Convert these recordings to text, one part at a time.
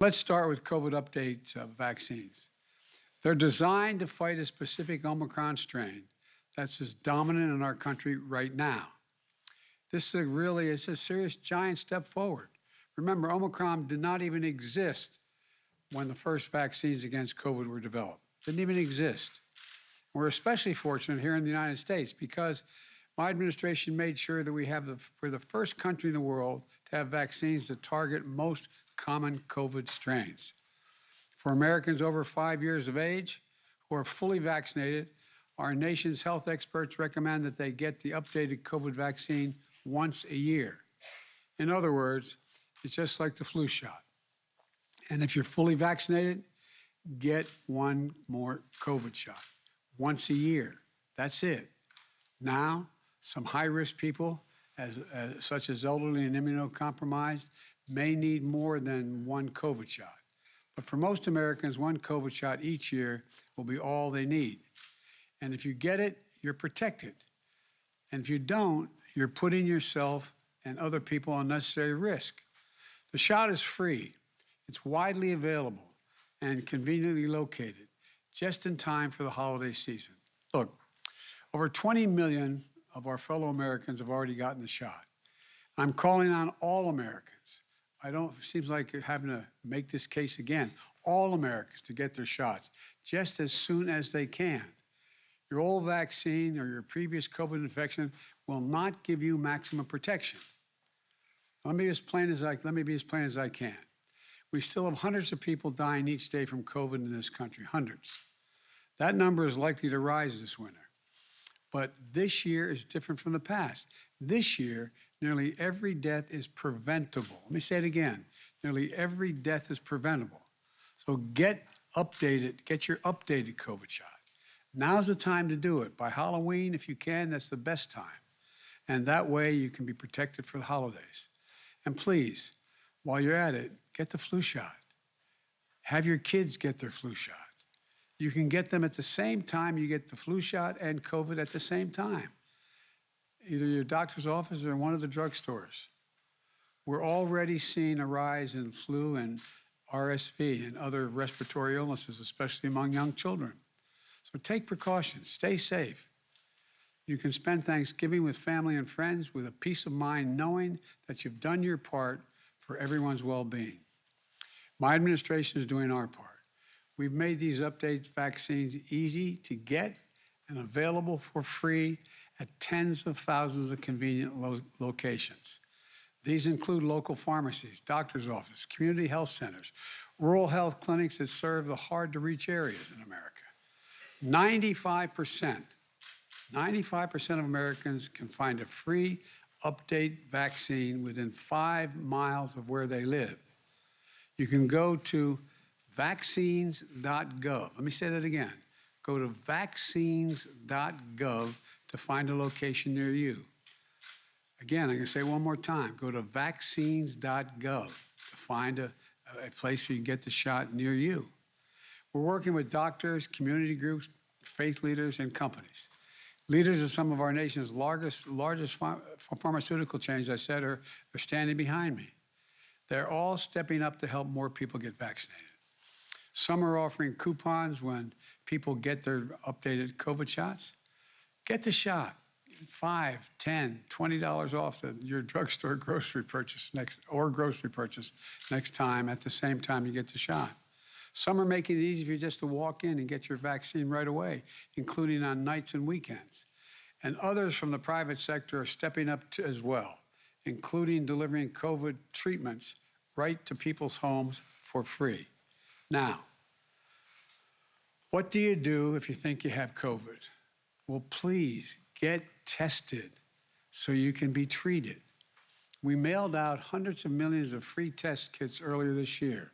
Let's start with COVID updates of vaccines. They're designed to fight a specific Omicron strain that's as dominant in our country right now. This is a serious giant step forward. Remember, Omicron did not even exist when the first vaccines against COVID were developed. Didn't even exist. We're especially fortunate here in the United States because my administration made sure that we're the first country in the world to have vaccines that target most common COVID strains. For Americans over 5 years of age who are fully vaccinated, our nation's health experts recommend that they get the updated COVID vaccine once a year. In other words, it's just like the flu shot. And if you're fully vaccinated, get one more COVID shot once a year. That's it. Now, some high-risk people, such as elderly and immunocompromised, may need more than one COVID shot. But for most Americans, one COVID shot each year will be all they need. And if you get it, you're protected. And if you don't, you're putting yourself and other people at unnecessary risk. The shot is free. It's widely available and conveniently located, just in time for the holiday season. Look, over 20 million of our fellow Americans have already gotten the shot. I'm calling on all Americans. Seems like you're having to make this case again. All Americans to get their shots just as soon as they can. Your old vaccine or your previous COVID infection will not give you maximum protection. Let me be as plain as I can. We still have hundreds of people dying each day from COVID in this country, hundreds. That number is likely to rise this winter. But this year is different from the past. This year, nearly every death is preventable. Let me say it again. Nearly every death is preventable. So get your updated COVID shot. Now's the time to do it. By Halloween, if you can, that's the best time. And that way you can be protected for the holidays. And please, while you're at it, get the flu shot. Have your kids get their flu shot. You can get them at the same time you get the flu shot and COVID at the same time, either your doctor's office or one of the drugstores. We're already seeing a rise in flu and RSV and other respiratory illnesses, especially among young children. So take precautions, stay safe. You can spend Thanksgiving with family and friends with a peace of mind knowing that you've done your part for everyone's well-being. My administration is doing our part. We've made these updated vaccines easy to get and available for free at tens of thousands of convenient locations. These include local pharmacies, doctor's offices, community health centers, rural health clinics that serve the hard-to-reach areas in America. 95% of Americans can find a free update vaccine within 5 miles of where they live. You can go to vaccines.gov. Let me say that again. Go to vaccines.gov to find a location near you. Again, I'm going to say it one more time. Go to vaccines.gov to find a place where you can get the shot near you. We're working with doctors, community groups, faith leaders, and companies. Leaders of some of our nation's largest pharmaceutical chains, I said, are standing behind me. They're all stepping up to help more people get vaccinated. Some are offering coupons when people get their updated COVID shots. Get the shot. $5, $10, $20 off your drugstore grocery purchase next time at the same time you get the shot. Some are making it easy for you just to walk in and get your vaccine right away, including on nights and weekends. And others from the private sector are stepping up as well, including delivering COVID treatments right to people's homes for free. Now, what do you do if you think you have COVID? Well, please get tested so you can be treated. We mailed out hundreds of millions of free test kits earlier this year.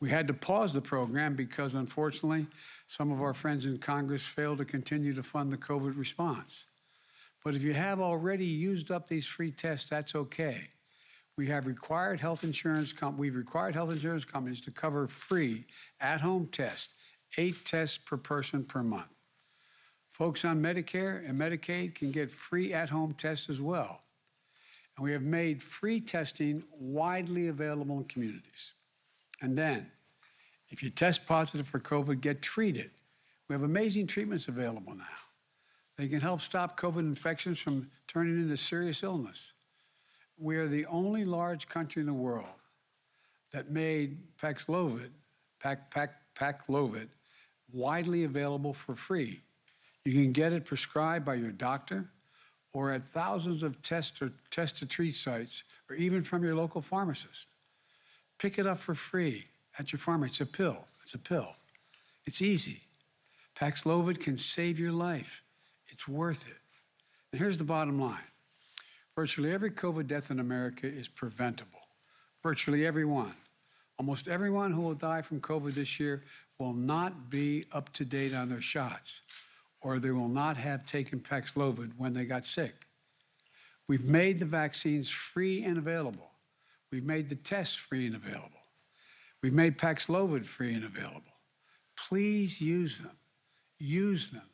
We had to pause the program because, unfortunately, some of our friends in Congress failed to continue to fund the COVID response. But if you have already used up these free tests, that's okay. We've required health insurance companies to cover free at-home tests, 8 tests per person per month. Folks on Medicare and Medicaid can get free at-home tests as well. And we have made free testing widely available in communities. And then, if you test positive for COVID, get treated. We have amazing treatments available now. They can help stop COVID infections from turning into serious illness. We are the only large country in the world that made Paxlovid widely available for free. You can get it prescribed by your doctor or at thousands of test-to-treat sites or even from your local pharmacist. Pick it up for free at your pharmacy. It's a pill. It's a pill. It's easy. Paxlovid can save your life. It's worth it. And here's the bottom line. Virtually every COVID death in America is preventable. Virtually everyone. Almost everyone who will die from COVID this year will not be up to date on their shots, or they will not have taken Paxlovid when they got sick. We've made the vaccines free and available. We've made the tests free and available. We've made Paxlovid free and available. Please use them. Use them.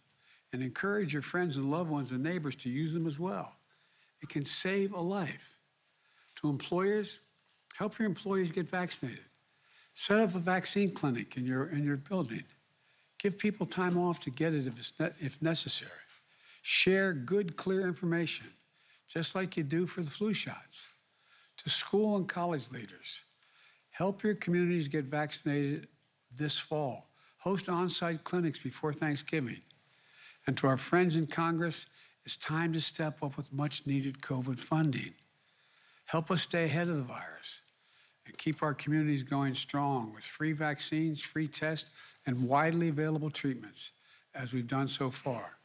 And encourage your friends and loved ones and neighbors to use them as well. It can save a life. To employers, help your employees get vaccinated. Set up a vaccine clinic in your building. Give people time off to get it if necessary. Share good, clear information, just like you do for the flu shots. To school and college leaders, help your communities get vaccinated this fall. Host on-site clinics before Thanksgiving. And to our friends in Congress, it's time to step up with much-needed COVID funding. Help us stay ahead of the virus and keep our communities going strong with free vaccines, free tests, and widely available treatments, as we've done so far.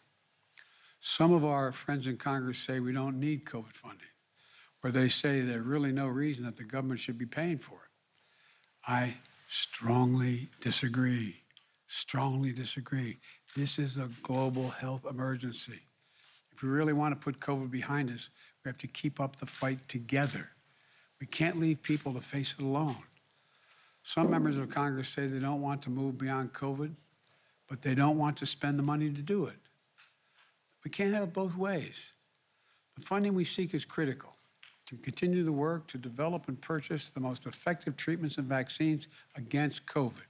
Some of our friends in Congress say we don't need COVID funding, or they say there's really no reason that the government should be paying for it. I strongly disagree. Strongly disagree. This is a global health emergency. If we really want to put COVID behind us, we have to keep up the fight together. We can't leave people to face it alone. Some members of Congress say they don't want to move beyond COVID, but they don't want to spend the money to do it. We can't have it both ways. The funding we seek is critical to continue the work to develop and purchase the most effective treatments and vaccines against COVID.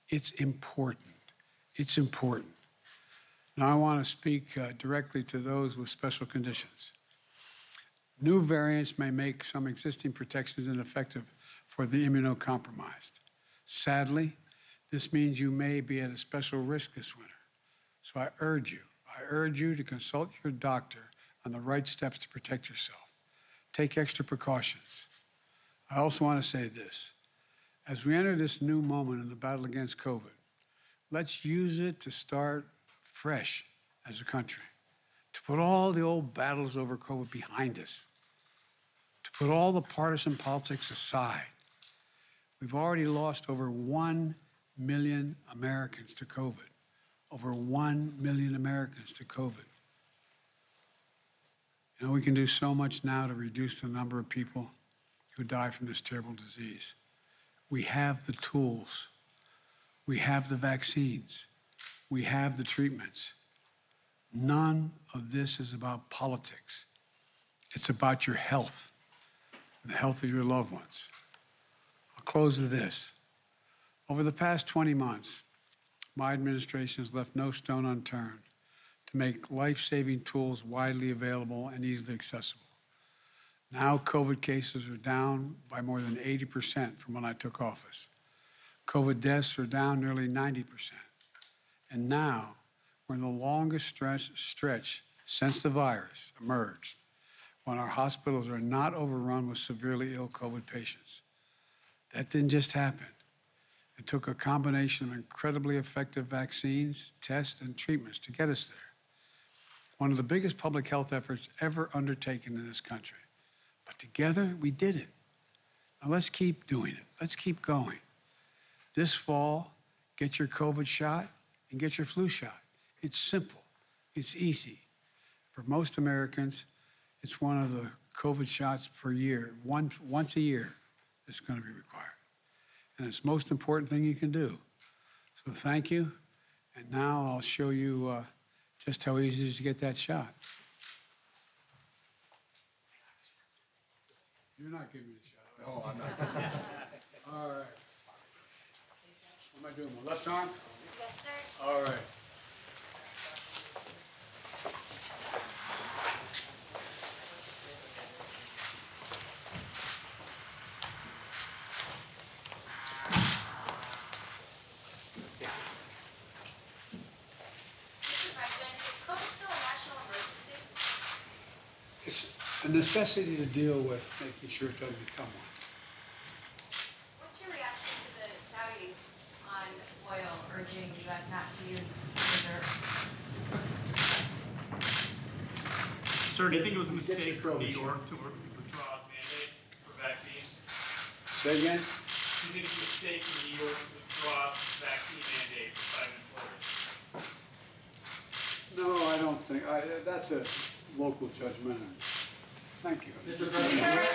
It's important. It's important. Now I want to speak directly to those with special conditions. New variants may make some existing protections ineffective for the immunocompromised. Sadly, this means you may be at a special risk this winter. So I urge you to consult your doctor on the right steps to protect yourself. Take extra precautions. I also want to say this. As we enter this new moment in the battle against COVID, let's use it to start fresh as a country, to put all the old battles over COVID behind us, to put all the partisan politics aside. We've already lost over 1 million Americans to COVID. Over 1 million Americans to COVID. You know, we can do so much now to reduce the number of people who die from this terrible disease. We have the tools. We have the vaccines. We have the treatments. None of this is about politics. It's about your health and the health of your loved ones. I'll close with this. Over the past 20 months, my administration has left no stone unturned to make life-saving tools widely available and easily accessible. Now, COVID cases are down by more than 80% from when I took office. COVID deaths are down nearly 90%. And now, we're in the longest stretch since the virus emerged, when our hospitals are not overrun with severely ill COVID patients. That didn't just happen. It took a combination of incredibly effective vaccines, tests, and treatments to get us there. One of the biggest public health efforts ever undertaken in this country. But together, we did it. Now let's keep doing it. Let's keep going. This fall, get your COVID shot and get your flu shot. It's simple. It's easy. For most Americans, it's one of the COVID shots per year. Once a year, it's going to be required. And it's the most important thing you can do. So thank you. And now I'll show you just how easy it is to get that shot. You're not giving me a shot. No, I'm not. All right. I do my left arm? Yes, sir. All right. Mr. President, is COVID still a national emergency? It's a necessity to deal with making sure it doesn't become one. What's your reaction to the Saudis on oil urging the U.S. not to use reserves? Sir, do you think it was a Get your mistake for New privilege. York to withdraw its mandate for vaccines? Say again? Do you think it's a mistake for New York to withdraw its vaccine mandate for private employers? No, I don't think, that's a local judgment. Thank you. Mr. President.